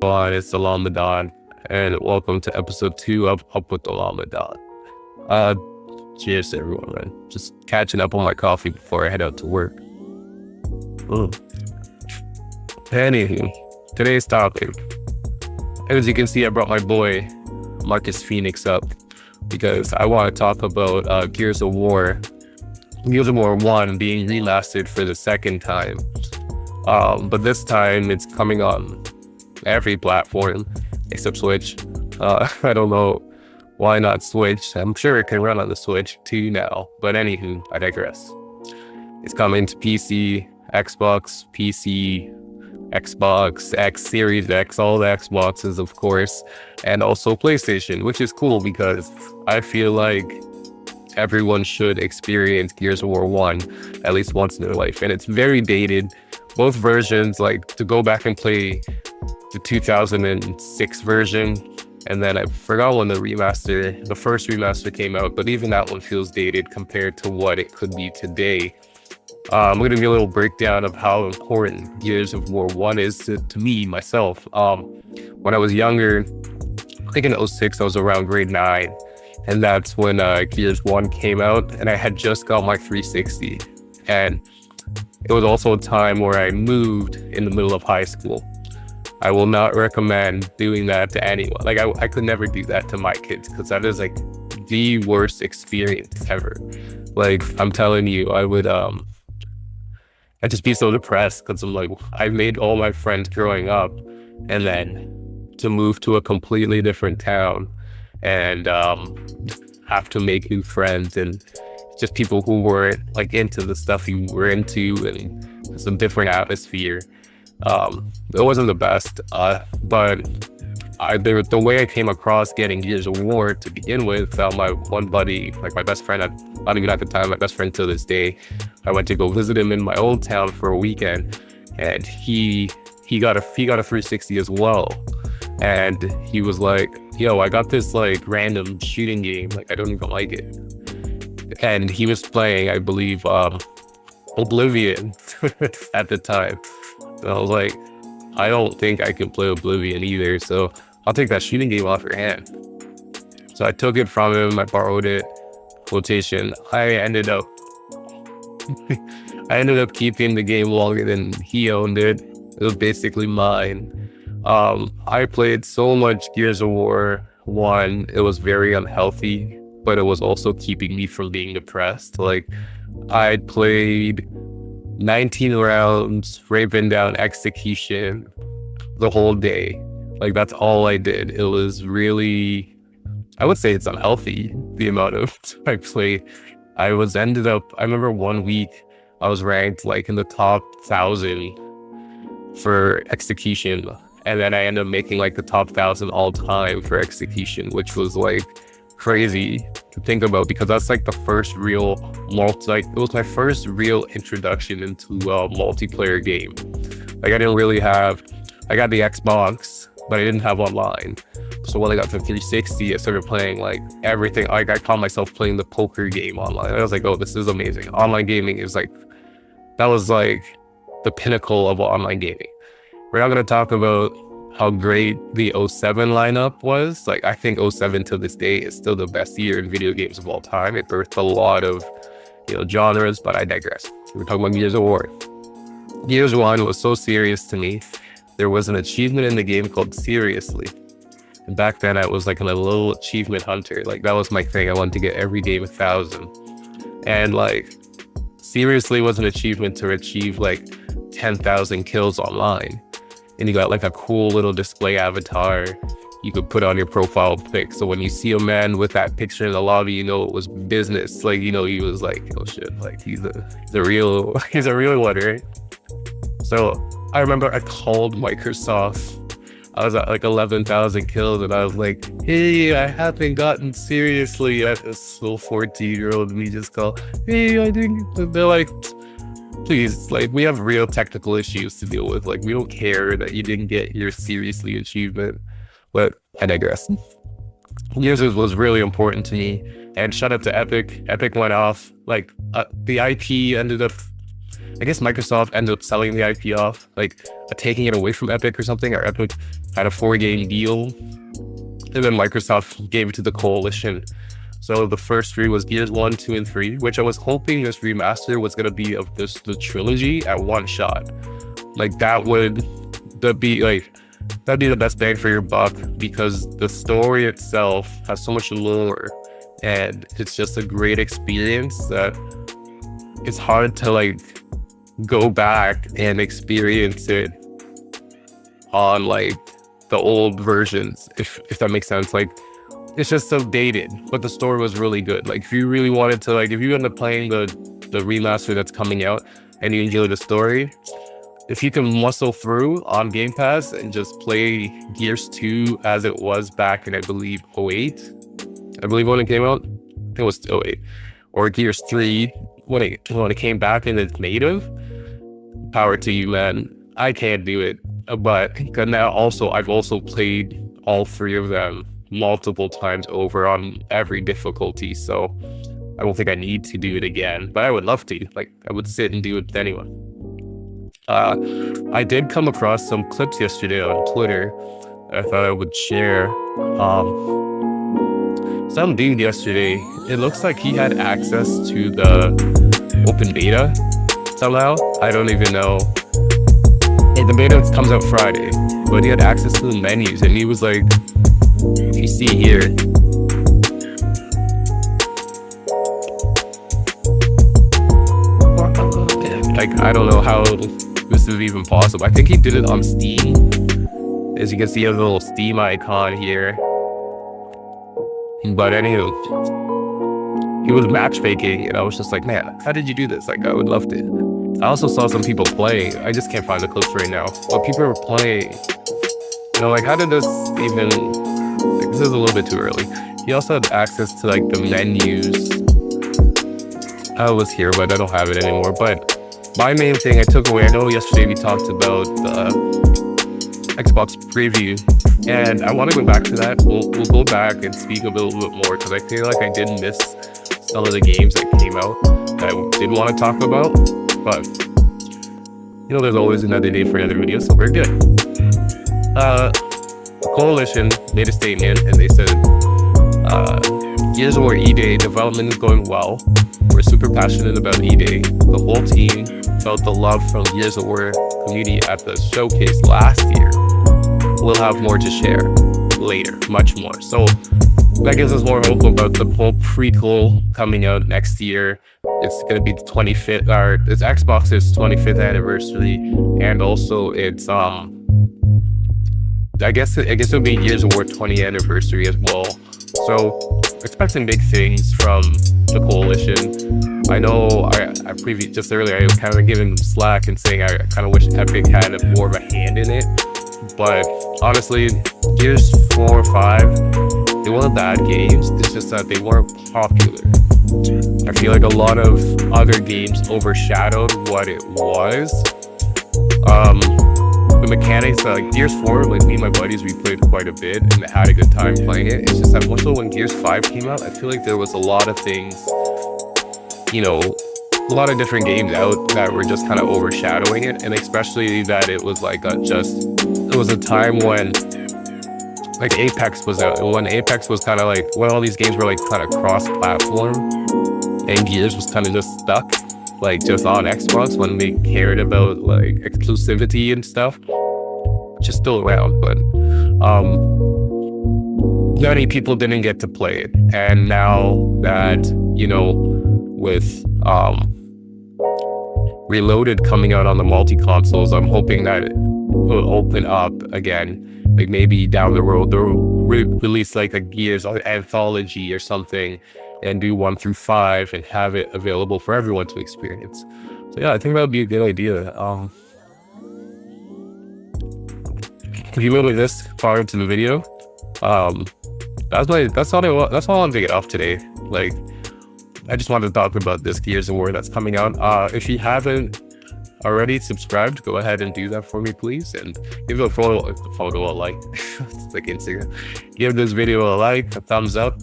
everyone, it's Dalamadon, and welcome to episode 2 of Up with Dalamadon. Uh, Cheers to everyone, man. Just catching up on my coffee before I head out to work. Mm. Anywho, today's topic. As you can see, I brought my boy Marcus Phoenix up because I want to talk about Gears of War 1 being remastered for the second time. But this time it's coming on every platform except Switch. I don't know why not Switch. I'm sure it can run on the Switch too now. But anywho, I digress. It's coming to PC, Xbox, X, Series X, all the Xboxes, of course, and also PlayStation, which is cool because I feel like everyone should experience Gears of War 1 at least once in their life. And it's very dated. Both versions, like to go back and play the 2006 version, and then I forgot when the first remaster came out, but even that one feels dated compared to what it could be today. I'm going to give you a little breakdown of how important Gears of War 1 is to me, myself. When I was younger, I think in 06, I was around grade 9, and that's when Gears 1 came out, and I had just got my 360. And it was also a time where I moved in the middle of high school. I will not recommend doing that to anyone. Like I could never do that to my kids because that is like the worst experience ever. Like I'm telling you, I'd just be so depressed because I'm like, I made all my friends growing up, and then to move to a completely different town and have to make new friends and just people who weren't like into the stuff you were into and some different atmosphere. It wasn't the best, but the way I came across getting Gears of War to begin with, my one buddy, like my best friend, not even at the time, my best friend to this day, I went to go visit him in my old town for a weekend, and he got a 360 as well. And he was like, yo, I got this like random shooting game, like I don't even like it. And he was playing, I believe, Oblivion at the time. And I was like, I don't think I can play Oblivion either, so I'll take that shooting game off your hand. So I took it from him, I borrowed it, quotation. I ended up keeping the game longer than he owned it. It was basically mine. I played so much Gears of War 1, it was very unhealthy, but it was also keeping me from being depressed. Like, I'd played 19 rounds, raping down execution the whole day. Like, that's all I did. It was really, I would say it's unhealthy, the amount of time I played. I remember 1 week, I was ranked like in the top 1,000 for execution. And then I ended up making like the top 1,000 all time for execution, which was like crazy to think about because that's like the first real it was my first real introduction into a multiplayer game. Like I got the Xbox, but I didn't have online. So when I got the 360, I started playing like everything. Like I caught myself playing the poker game online. I was like, oh, this is amazing. Online gaming is like, that was like the pinnacle of online gaming. We're not going to talk about how great the 07 lineup was. Like, I think 07 to this day is still the best year in video games of all time. It birthed a lot of, genres, but I digress. We're talking about Gears of War. Gears 1 was so serious to me. There was an achievement in the game called Seriously. And back then I was like a little achievement hunter. Like that was my thing. I wanted to get every game 1,000. And like, Seriously was an achievement to achieve like 10,000 kills online. And you got like a cool little display avatar you could put on your profile pic. So when you see a man with that picture in the lobby, you know it was business. Like, he was like, oh shit, like he's a real one, right? So I remember I called Microsoft. I was at like 11,000 kills and I was like, hey, I haven't gotten Seriously. At this little 14-year-old me just called, hey, I didn't. And they're like, please, like, we have real technical issues to deal with. Like, we don't care that you didn't get your Seriously achievement. But I digress. Gears was really important to me. And shout out to Epic. Epic went off. Like, the IP ended up I guess Microsoft ended up selling the IP off, like taking it away from Epic or something, or Epic had a 4-game deal, and then Microsoft gave it to the Coalition. So the first 3 was Gears 1, 2, and 3, which I was hoping this remaster was gonna be of the trilogy at one shot. Like that'd be the best bang for your buck, because the story itself has so much lore and it's just a great experience that it's hard to like go back and experience it on like the old versions, if that makes sense. Like it's just so dated, but the story was really good. Like if you really wanted to, like if you end up playing the remaster that's coming out and you enjoy the story, if you can muscle through on Game Pass and just play Gears 2 as it was back in, I believe, 08, I believe when it came out, I think it was 08, or Gears 3 when it came back in its native, power to you, man. I can't do it, but now I've also played all 3 of them multiple times over on every difficulty, so I don't think I need to do it again, but I would love to. Like I would sit and do it with anyone. I did come across some clips yesterday on Twitter that I thought I would share. Some dude yesterday, it looks like he had access to the open beta somehow. I don't even know. The beta comes out Friday, but he had access to the menus, and he was like, if you see here, like I don't know how this is even possible. I think he did it on Steam. As you can see, a little Steam icon here. But anywho, he was matchmaking, and I was just like, man, how did you do this? Like, I would love to. I also saw some people playing. I just can't find the clips right now. But people were playing. You know, like, how did this even... Like, this is a little bit too early. He also had access to, like, the menus. I was here, but I don't have it anymore. But my main thing I took away, I know yesterday we talked about the Xbox preview, and I want to go back to that. We'll go back and speak a little bit more, because I feel like I did miss some of the games that came out that I did want to talk about. But you know, there's always another day for another video, so we're good. The Coalition made a statement, and they said, Gears of War E-Day development is going well. We're super passionate about E-Day. The whole team felt the love from Gears of War community at the showcase last year. We'll have more to share later, much more. So that gives us more hope about the whole prequel coming out next year. It's going to be the 25th, or it's Xbox's 25th anniversary, and also it's I guess it'll be Gears of War 20th anniversary as well. So expecting big things from the Coalition. I know just earlier I was kind of giving them slack and saying I kind of wish Epic had more of a hand in it, but honestly, Gears 4 or 5, they weren't bad games. It's just that they weren't popular. I feel like a lot of other games overshadowed what it was. The mechanics, like Gears 4, like me and my buddies, we played quite a bit and had a good time playing it. It's just that also when Gears 5 came out, I feel like there was a lot of things, you know, a lot of different games out that were just kind of overshadowing it, and especially that it was like it was a time when like Apex was out, and when Apex was kind of like, when all these games were like kind of cross-platform, and Gears was kind of just stuck like just on Xbox when they cared about like exclusivity and stuff, which is still around, but many people didn't get to play it. And now that, you know, with Reloaded coming out on the multi-consoles, I'm hoping that it will open up again. Like maybe down the road they'll release like a Gears anthology or something and do 1 through 5 and have it available for everyone to experience. So yeah, I think that would be a good idea. If you made this far into the video, that's all I wanted to get off today. Like, I just wanted to talk about this Gears of War that's coming out. If you haven't already subscribed, go ahead and do that for me, please, and give a photo a like. It's like Instagram. Give this video a like, a thumbs up.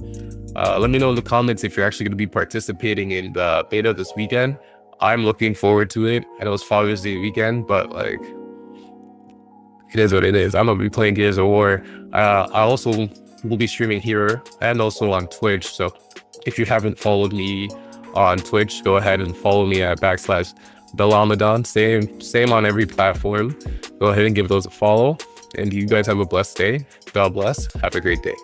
Let me know in the comments if you're actually going to be participating in the beta this weekend. I'm looking forward to it. I know it's Father's Day weekend, but like, it is what it is. I'm gonna be playing Gears of War. I also will be streaming here and also on Twitch. So if you haven't followed me on Twitch, go ahead and follow me at /Dalamadon. Same on every platform. Go ahead and give those a follow. And you guys have a blessed day. God bless. Have a great day.